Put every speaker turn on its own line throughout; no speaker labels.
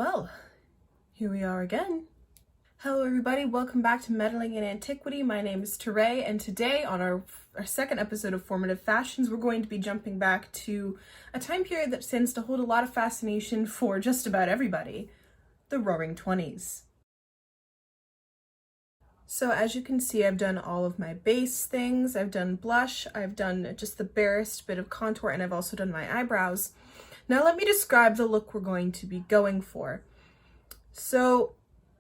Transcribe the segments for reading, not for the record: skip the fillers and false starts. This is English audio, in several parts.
Well, here we are again. Hello everybody, welcome back to Meddling in Antiquity. My name is Teray, and today on our second episode of Formative Fashions, we're going to be jumping back to a time period that tends to hold a lot of fascination for just about everybody, the Roaring 20s. So as you can see, I've done all of my base things. I've done blush, I've done just the barest bit of contour, and I've also done my eyebrows. Now let me describe the look we're going to be going for. So,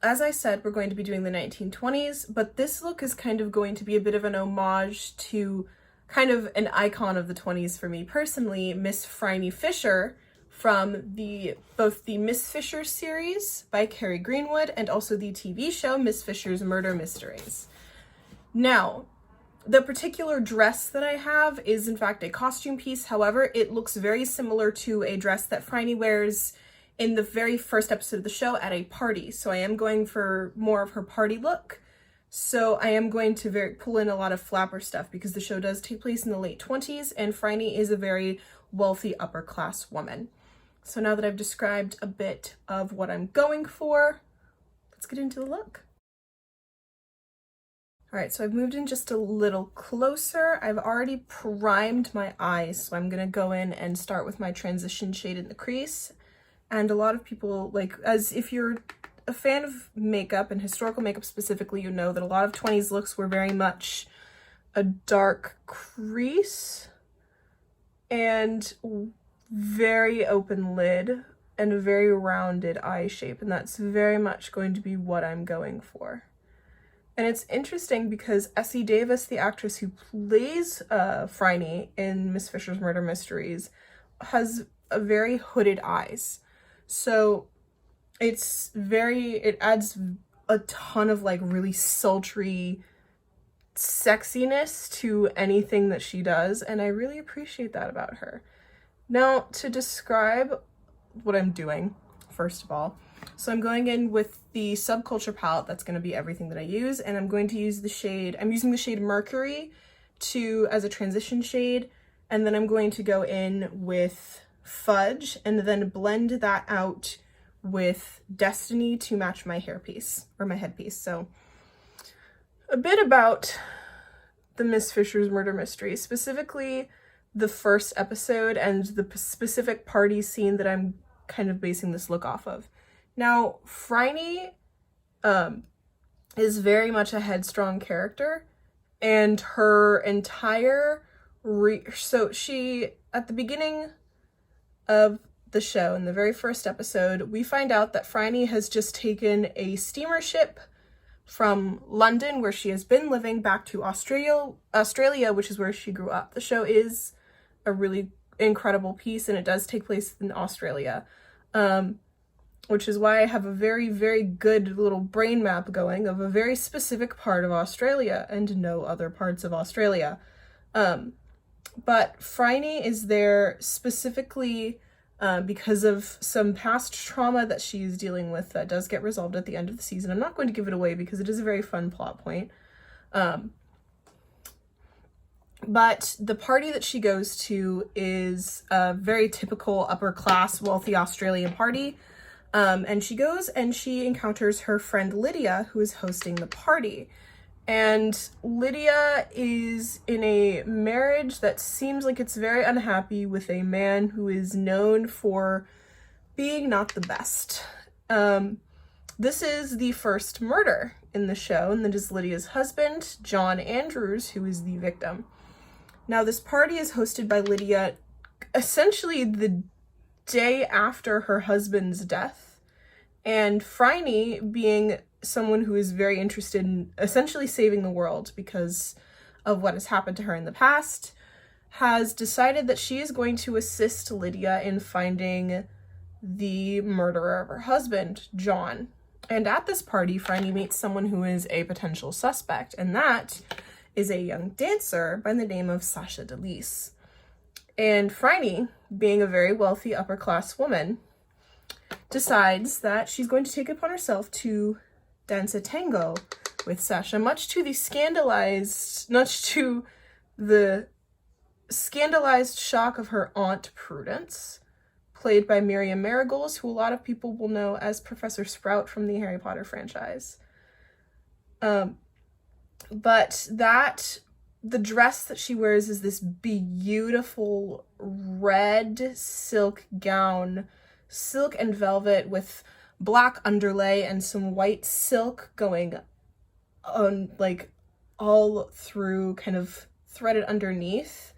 as I said, we're going to be doing the 1920s, but this look is kind of going to be a bit of an homage to kind of an icon of the 20s for me personally, Miss Phryne Fisher, from both the Miss Fisher series by Kerry Greenwood and also the TV show Miss Fisher's Murder Mysteries. Now, the particular dress that I have is in fact a costume piece. However, it looks very similar to a dress that Phryne wears in the very first episode of the show at a party. So I am going for more of her party look. So I am going to pull in a lot of flapper stuff because the show does take place in the late 20s and Phryne is a very wealthy upper class woman. So now that I've described a bit of what I'm going for, let's get into the look. All right, so I've moved in just a little closer. I've already primed my eyes, so I'm gonna go in and start with my transition shade in the crease. And a lot of people, as if you're a fan of makeup and historical makeup specifically, you know that a lot of 20s looks were very much a dark crease and very open lid and a very rounded eye shape, and that's very much going to be what I'm going for. And it's interesting because Essie Davis, the actress who plays Phryne in Miss Fisher's Murder Mysteries, has a very hooded eyes. So it adds a ton of really sultry sexiness to anything that she does, and I really appreciate that about her. Now, to describe what I'm doing, first of all, so I'm going in with the Subculture palette. That's going to be everything that I use, and I'm going to use I'm using the shade Mercury as a transition shade, and then I'm going to go in with Fudge and then blend that out with Destiny to match my hairpiece, or my headpiece. So a bit about the Miss Fisher's Murder Mystery, specifically the first episode and the specific party scene that I'm kind of basing this look off of. Now, Phryne is very much a headstrong character, and her entire so she, at the beginning of the show, in the very first episode, we find out that Phryne has just taken a steamer ship from London, where she has been living, back to Australia, which is where she grew up. The show is a really incredible piece, and it does take place in Australia. Which is why I have a very, very good little brain map going of a very specific part of Australia and no other parts of Australia. But Phryne is there specifically because of some past trauma that she's dealing with that does get resolved at the end of the season. I'm not going to give it away because it is a very fun plot point. But the party that she goes to is a very typical upper class, wealthy Australian party. And she goes and she encounters her friend Lydia, who is hosting the party. And Lydia is in a marriage that seems like it's very unhappy with a man who is known for being not the best. This is the first murder in the show, and that is Lydia's husband, John Andrews, who is the victim. Now, this party is hosted by Lydia essentially the day after her husband's death, and Phryne, being someone who is very interested in essentially saving the world because of what has happened to her in the past, has decided that she is going to assist Lydia in finding the murderer of her husband, John. And at this party, Phryne meets someone who is a potential suspect, and that is a young dancer by the name of Sasha Delise. And Phryne, being a very wealthy upper class woman, decides that she's going to take it upon herself to dance a tango with Sasha, much to the scandalized shock of her aunt Prudence, played by Miriam Marigolds, who a lot of people will know as Professor Sprout from the Harry Potter franchise. But the dress that she wears is this beautiful red silk gown, silk and velvet with black underlay and some white silk going on, like, all through, kind of threaded underneath.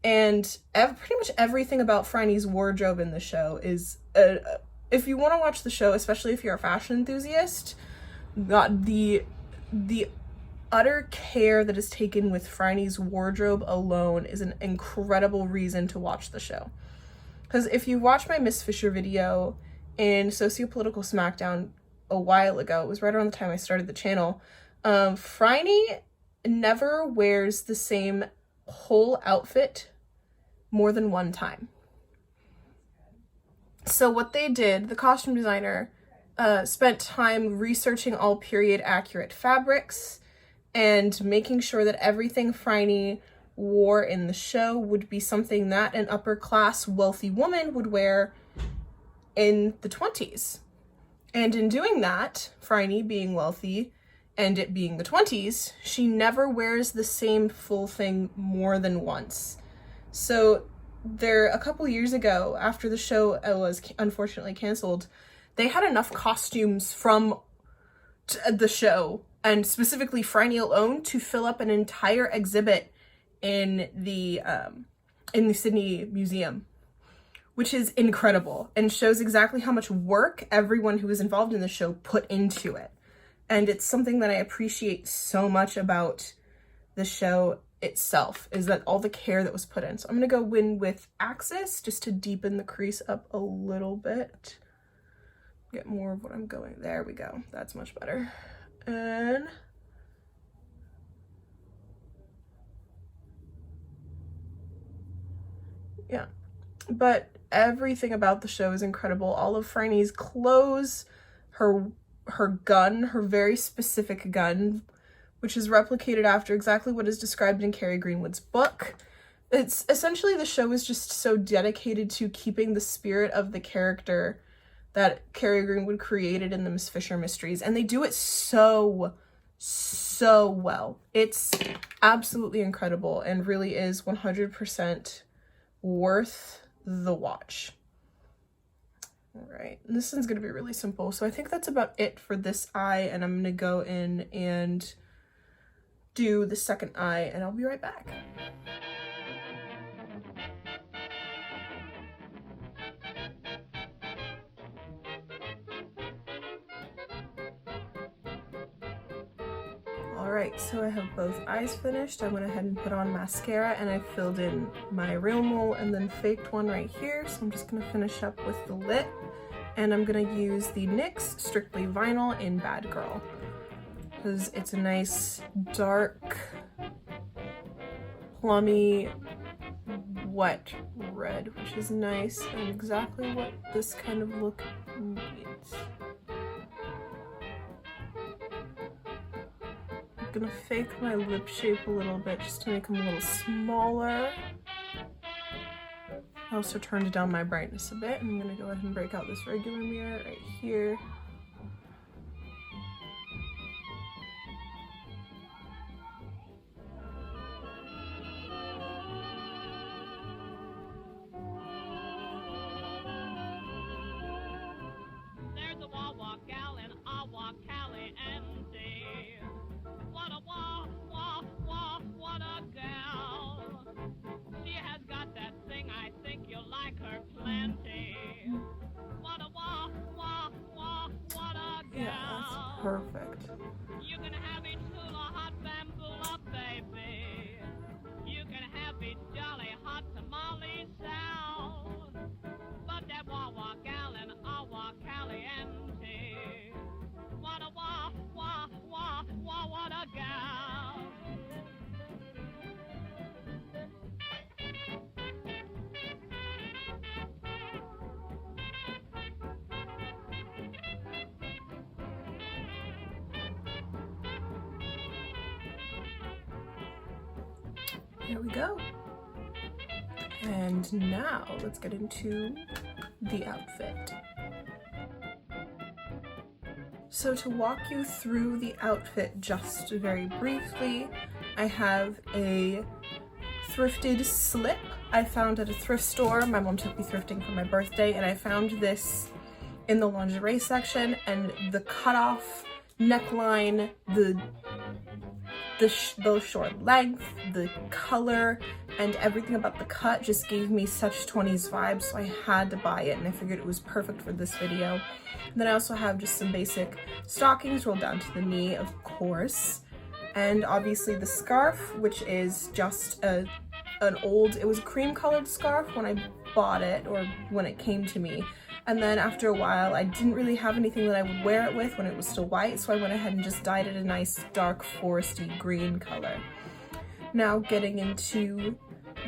And pretty much everything about Phryne's wardrobe in the show is, if you want to watch the show, especially if you're a fashion enthusiast, the utter care that is taken with Phryne's wardrobe alone is an incredible reason to watch the show. Because if you watch my Miss Fisher video in Sociopolitical Smackdown a while ago, it was right around the time I started the channel, Phryne never wears the same whole outfit more than one time. So what they did, the costume designer spent time researching all period accurate fabrics and making sure that everything Phryne wore in the show would be something that an upper class wealthy woman would wear in the 20s. And in doing that, Phryne being wealthy and it being the 20s, she never wears the same full thing more than once. So a couple years ago, after the show was unfortunately canceled, they had enough costumes from the show, and specifically Phryne alone, to fill up an entire exhibit in the Sydney Museum, which is incredible and shows exactly how much work everyone who was involved in the show put into it. And it's something that I appreciate so much about the show itself, is that all the care that was put in. So I'm gonna go in with Axis just to deepen the crease up a little bit. Get more of what I'm going. There we go. That's much better. And yeah, but everything about the show is incredible. All of Phryne's clothes, her gun, her very specific gun, which is replicated after exactly what is described in Kerry Greenwood's book. It's essentially, the show is just so dedicated to keeping the spirit of the character that Kerry Greenwood created in the Miss Fisher mysteries, and they do it so well. It's absolutely incredible and really is 100% worth the watch. All right, and this one's gonna be really simple. So I think that's about it for this eye, and I'm gonna go in and do the second eye, and I'll be right back. Alright, so I have both eyes finished. I went ahead and put on mascara, and I filled in my real mole and then faked one right here. So I'm just going to finish up with the lip, and I'm going to use the NYX Strictly Vinyl in Bad Girl, because it's a nice dark, plummy, wet red, which is nice and exactly what this kind of look needs. I'm gonna fake my lip shape a little bit just to make them a little smaller. I also turned down my brightness a bit, and I'm gonna go ahead and break out this regular mirror right here.
There's a wah-wah gal in Awa Cali and what a what a gal. She has got that thing, I think you'll like her plenty. What a what a gal.
Yeah, that's perfect.
You can have each hula hot bamboo, baby. You can have each jolly hot tamale sound. But that wah-wah gal in Awa Caliente. What a what a gal.
Here we go. And now let's get into the outfit. So to walk you through the outfit just very briefly, I have a thrifted slip I found at a thrift store. My mom took me thrifting for my birthday, and I found this in the lingerie section, and the cutoff neckline, the short length, the color, and everything about the cut just gave me such 20s vibes, so I had to buy it, and I figured it was perfect for this video. And then I also have just some basic stockings rolled down to the knee, of course, and obviously the scarf, which is just it was a cream colored scarf when I bought it, or when it came to me. And then after a while, I didn't really have anything that I would wear it with when it was still white, so I went ahead and just dyed it a nice dark foresty green color. Now getting into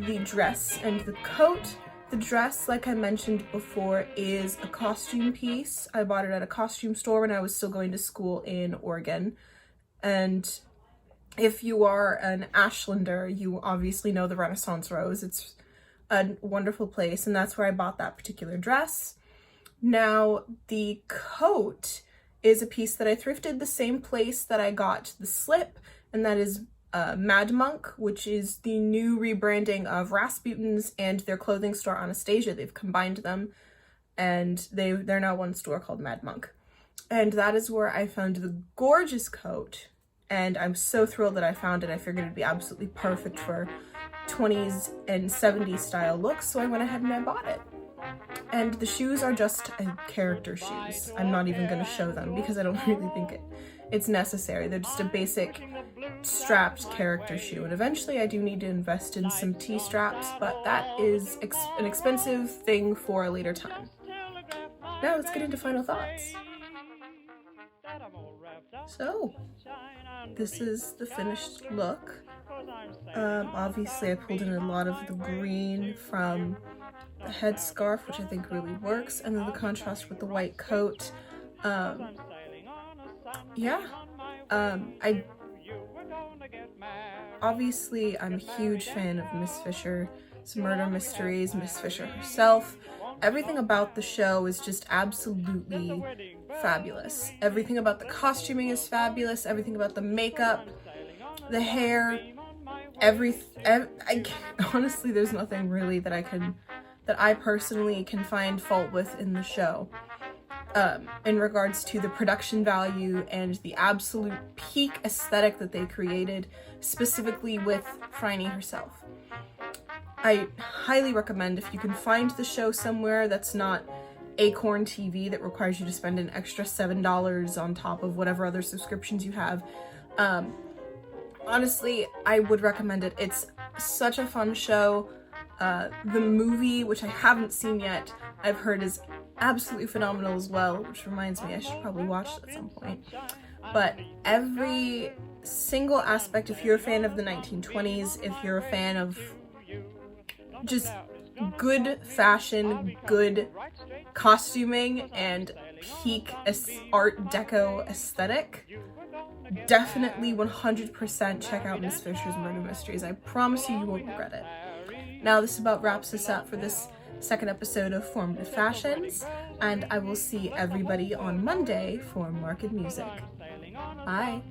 the dress and the coat. The dress, like I mentioned before, is a costume piece. I bought it at a costume store when I was still going to school in Oregon. And if you are an Ashlander, you obviously know the Renaissance Rose. It's a wonderful place, and that's where I bought that particular dress. Now, the coat is a piece that I thrifted the same place that I got the slip, and that is Mad Monk, which is the new rebranding of Rasputin's and their clothing store Anastasia. They've combined them, and they're now one store called Mad Monk. And that is where I found the gorgeous coat, and I'm so thrilled that I found it. I figured it'd be absolutely perfect for 20s and 70s style looks, so I went ahead and I bought it. And the shoes are just character shoes. I'm not even going to show them because I don't really think it's necessary. They're just a basic strapped character shoe, and eventually I do need to invest in some T-straps, but that is an expensive thing for a later time. Now let's get into final thoughts. So, this is the finished look. Obviously I pulled in a lot of the green from the headscarf, which I think really works, and then the contrast with the white coat. Obviously I'm a huge fan of Miss Fisher's murder mysteries, Miss Fisher herself. Everything about the show is just absolutely fabulous. Everything about the costuming is fabulous. Everything about the makeup, the hair, honestly, there's nothing really that I personally can find fault with in the show. In regards to the production value and the absolute peak aesthetic that they created, specifically with Phryne herself. I highly recommend, if you can find the show somewhere that's not AcornTV, that requires you to spend an extra $7 on top of whatever other subscriptions you have. Honestly, I would recommend it. It's such a fun show. The movie, which I haven't seen yet, I've heard is absolutely phenomenal as well, which reminds me I should probably watch it at some point. But every single aspect, if you're a fan of the 1920s, if you're a fan of just good fashion, good costuming, and peak Art Deco aesthetic, definitely 100% check out Miss Fisher's Murder Mysteries. I promise you, you won't regret it. Now, this about wraps us up for this second episode of Formative Fashions, and I will see everybody on Monday for Market Music. Bye!